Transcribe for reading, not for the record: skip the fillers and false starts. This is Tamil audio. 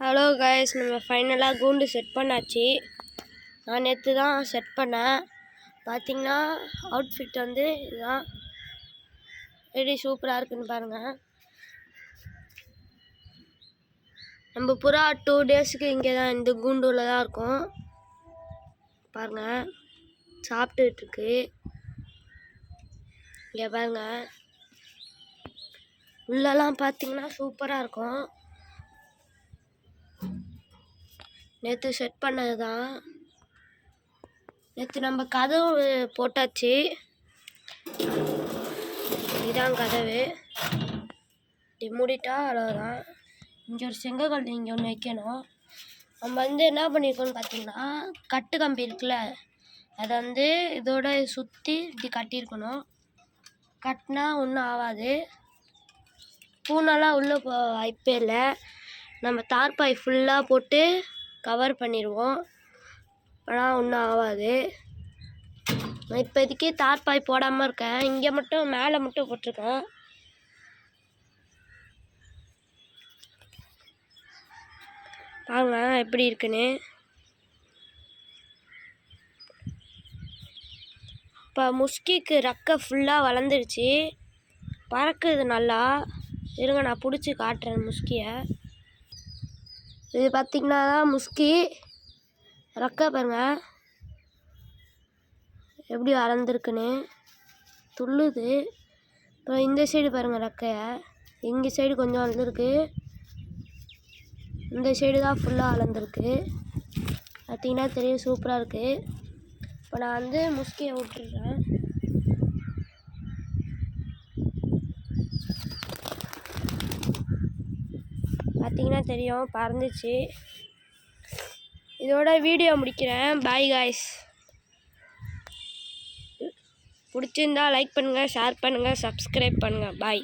ஹலோ கைஸ், நம்ம ஃபைனலாக கூண்டு செட் பண்ணாச்சு. நான் நேற்று தான் செட் பண்ணேன். பார்த்திங்கன்னா அவுட்ஃபிட் வந்து இதுதான். எப்படி சூப்பராக இருக்குன்னு பாருங்கள். நம்ம புறா 2 டேஸுக்கு இங்கே தான் இந்த கூண்டுல தான் இருக்கும். பாருங்கள், சாப்பிட்டுருக்கு. இங்கே பாருங்கள், உள்ளெல்லாம் பார்த்திங்கன்னா சூப்பராக இருக்கும். நேற்று செட் பண்ணது தான். நேற்று நம்ம கதவு போட்டாச்சு. இதுதான் கதவு. இப்படி மூடிட்டா அவ்வளோதான். இங்கே ஒரு செங்கல் இங்கே ஒன்று வைக்கணும். நம்ம வந்து என்ன பண்ணியிருக்கோன்னு பார்த்தீங்கன்னா, கட்டு கம்பி இருக்குல்ல, அதை வந்து இதோட சுற்றி இப்படி கட்டியிருக்கணும். கட்டினா ஒன்றும் ஆகாது. பூனெல்லாம் உள்ளே வாய்ப்பே இல்லை. நம்ம தார்பாய் ஃபுல்லாக போட்டு கவர் பண்ணிடுவோம். ஆனால் ஒன்றும் ஆகாது. நான் இப்போதைக்கு தார்பாய் போடாமல் இருக்கேன். இங்கே மட்டும் மேலே மட்டும் போட்டிருக்கேன். பாருங்க எப்படி இருக்குன்னு. இப்போ முஸ்கிக்கு ரெக்கை ஃபுல்லாக வளர்ந்துருச்சு, பறக்குது நல்லா. இருங்க, நான் பிடிச்சி காட்டுறேன் முஸ்கியை. இது பார்த்திங்கன்னா தான் முஸ்கி ரெக்கை. பாருங்க எப்படி வளர்ந்துருக்குன்னு, துள்ளுது. அப்புறம் இந்த சைடு பாருங்கள் ரெக்கையை. இங்கே சைடு கொஞ்சம் வளர்ந்துருக்கு, இந்த சைடு தான் ஃபுல்லாக வளர்ந்துருக்கு. பார்த்திங்கன்னா தெரியும், சூப்பராக இருக்குது. இப்போ நான் வந்து முஸ்கியை விட்டுடுறேன். பார்த்திங்கன்னா தெரியும், பறந்துச்சு. இதோட வீடியோ முடிக்கிறேன். Bye guys. பிடிச்சிருந்தா லைக் பண்ணுங்கள், ஷேர் பண்ணுங்கள், சப்ஸ்கிரைப் பண்ணுங்கள். பாய்.